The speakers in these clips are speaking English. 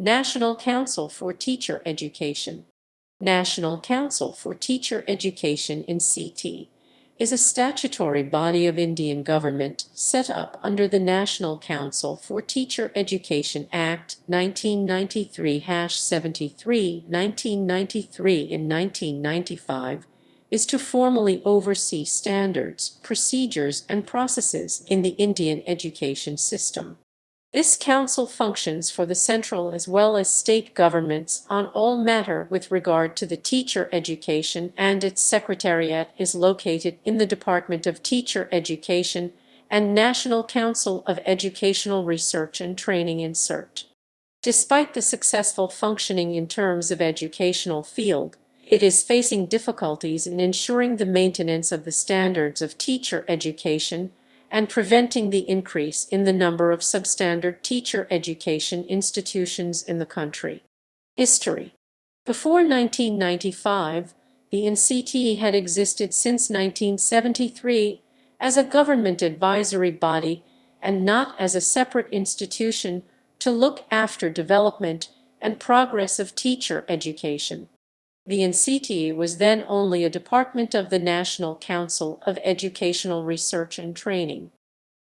National Council for Teacher Education. National Council for Teacher Education (NCTE) is a statutory body of Indian government set up under the National Council for Teacher Education Act 1993-73, 1993 and 1995, is to formally oversee standards, procedures, and processes in the Indian education system. This council functions for the central as well as state governments on all matter with regard to the teacher education, and its secretariat is located in the Department of Teacher Education and National Council of Educational Research and Training (NCERT). Despite the successful functioning in terms of educational field, it is facing difficulties in ensuring the maintenance of the standards of teacher education and preventing the increase in the number of substandard teacher education institutions in the country. History. Before 1995, the NCTE had existed since 1973 as a government advisory body and not as a separate institution to look after development and progress of teacher education. The NCTE was then only a department of the National Council of Educational Research and Training.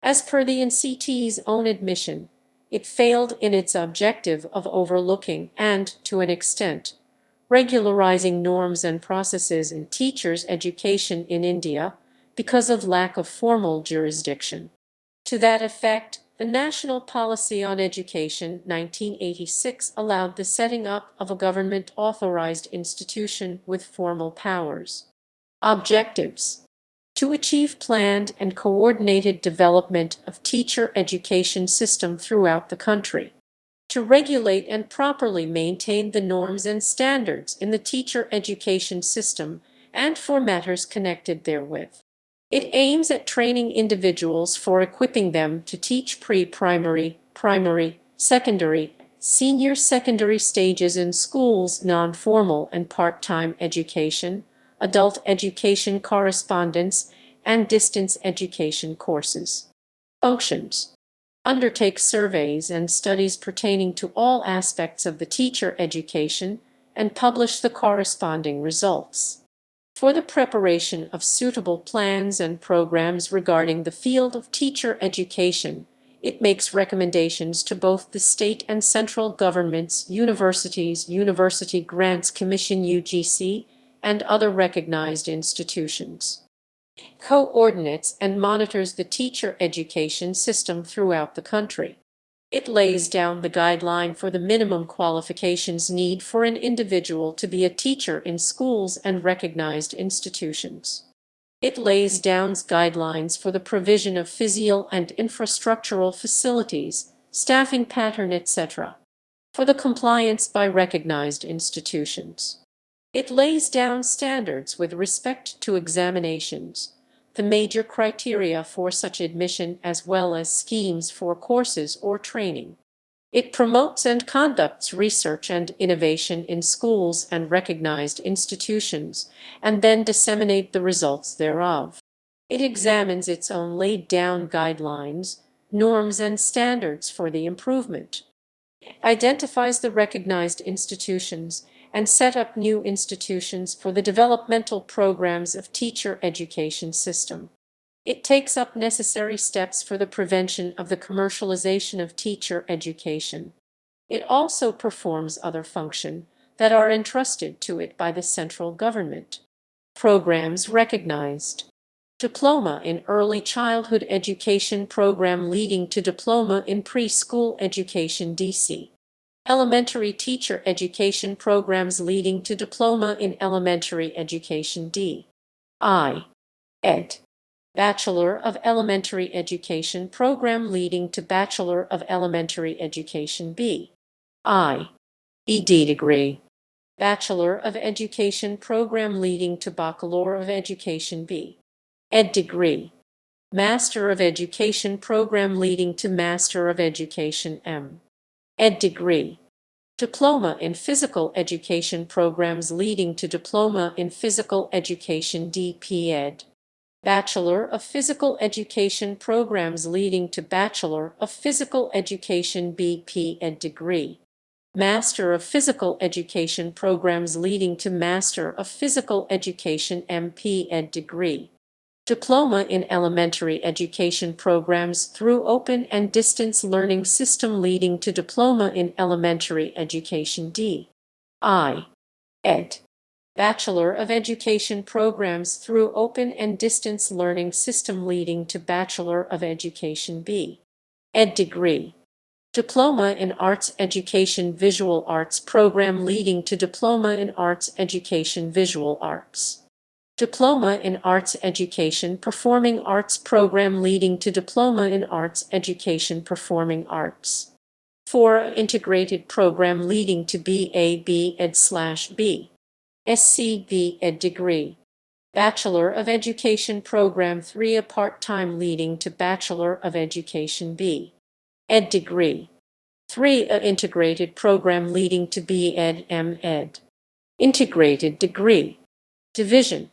As per the NCTE's own admission, it failed in its objective of overlooking and, to an extent, regularizing norms and processes in teachers' education in India because of lack of formal jurisdiction. To that effect, the National Policy on Education 1986 allowed the setting up of a government-authorized institution with formal powers. Objectives: to achieve planned and coordinated development of teacher education system throughout the country, to regulate and properly maintain the norms and standards in the teacher education system and for matters connected therewith. It aims at training individuals for equipping them to teach pre-primary, primary, secondary, senior secondary stages in schools, non-formal and part-time education, adult education correspondence, and distance education courses. Functions: undertake surveys and studies pertaining to all aspects of the teacher education and publish the corresponding results. For the preparation of suitable plans and programs regarding the field of teacher education, it makes recommendations to both the state and central governments, universities, University Grants Commission (UGC), and other recognized institutions. Coordinates and monitors the teacher education system throughout the country. It lays down the guideline for the minimum qualifications need for an individual to be a teacher in schools and recognized institutions. It lays down guidelines for the provision of physical and infrastructural facilities, staffing pattern, etc., for the compliance by recognized institutions. It lays down standards with respect to examinations, the major criteria for such admission as well as schemes for courses or training. It promotes and conducts research and innovation in schools and recognized institutions, and then disseminate the results thereof. It examines its own laid-down guidelines, norms, and standards for the improvement. Identifies the recognized institutions and set up new institutions for the developmental programs of teacher education system. It takes up necessary steps for the prevention of the commercialization of teacher education. It also performs other functions that are entrusted to it by the central government. Programs recognized: Diploma in Early Childhood Education program leading to Diploma in Preschool Education (DC). Elementary Teacher Education programs leading to Diploma in Elementary Education (D.I. Ed.). Bachelor of Elementary Education program leading to Bachelor of Elementary Education (B.I. ED degree). Bachelor of Education program leading to Bachelor of Education B.Ed degree. Master of Education program leading to Master of Education M.Ed degree. Diploma in Physical Education programs leading to Diploma in Physical Education DP.Ed. Bachelor of Physical Education programs leading to Bachelor of Physical Education BP.Ed degree. Master of Physical Education programs leading to Master of Physical Education MP.Ed degree. Diploma in Elementary Education programs through Open and Distance Learning System leading to Diploma in Elementary Education D.I.Ed. Bachelor of Education programs through Open and Distance Learning System leading to Bachelor of Education B.Ed degree. Diploma in Arts Education Visual Arts program leading to Diploma in Arts Education Visual Arts. Diploma in Arts Education Performing Arts program leading to Diploma in Arts Education Performing Arts. 4. Integrated program leading to BA B.Ed/B. SC B.Ed degree. Bachelor of Education program 3. A part-time leading to Bachelor of Education B.Ed degree. 3. A integrated program leading to B.Ed M.Ed. Integrated degree. Division.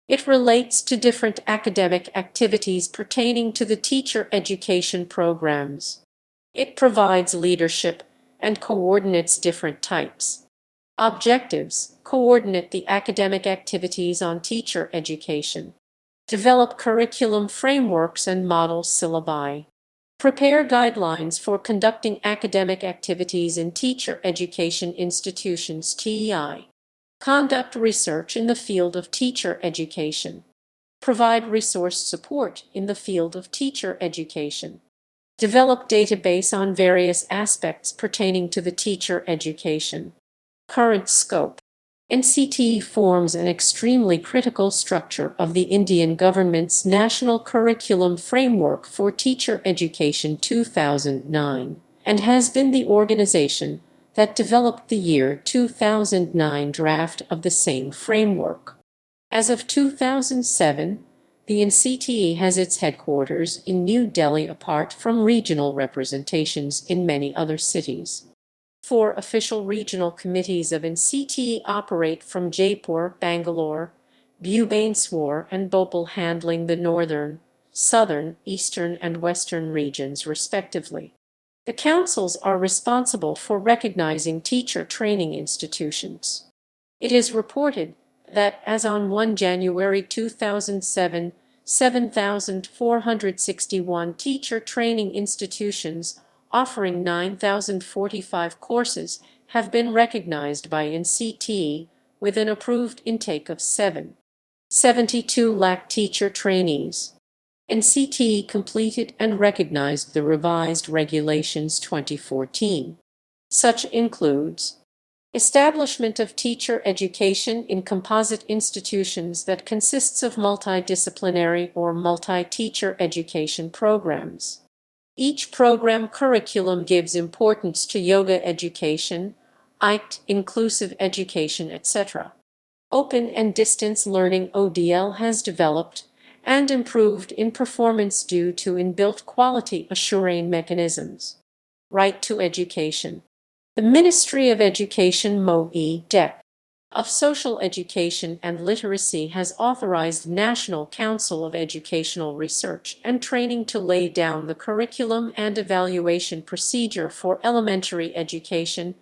It relates to different academic activities pertaining to the teacher education programs. It provides leadership and coordinates different types. Objectives: coordinate the academic activities on teacher education. Develop curriculum frameworks and model syllabi. Prepare guidelines for conducting academic activities in teacher education institutions (TEI). Conduct research in the field of teacher education. Provide resource support in the field of teacher education. Develop database on various aspects pertaining to the teacher education. Current scope. NCTE forms an extremely critical structure of the Indian government's National Curriculum Framework for Teacher Education 2009 and has been the organization that developed the year 2009 draft of the same framework. As of 2007, the NCTE has its headquarters in New Delhi apart from regional representations in many other cities. 4 official regional committees of NCTE operate from Jaipur, Bangalore, Bhubaneswar, and Bhopal, handling the northern, southern, eastern, and western regions respectively. The councils are responsible for recognizing teacher training institutions. It is reported that as on 1 January 2007, 7,461 teacher training institutions offering 9,045 courses have been recognized by NCTE with an approved intake of 72 lakh teacher trainees. NCTE completed and recognized the revised Regulations 2014. Such includes establishment of teacher education in composite institutions that consists of multidisciplinary or multi-teacher education programs. Each program curriculum gives importance to yoga education, ICT, inclusive education, etc. Open and distance learning (ODL) has developed and improved in performance due to inbuilt quality assuring mechanisms. Right to education. The Ministry of Education (MOE-DEC) of Social Education and Literacy has authorized National Council of Educational Research and Training to lay down the curriculum and evaluation procedure for elementary education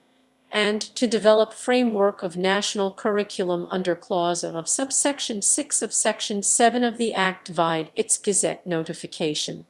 and to develop framework of national curriculum under clause of subsection 6 of section 7 of the Act vide its Gazette notification.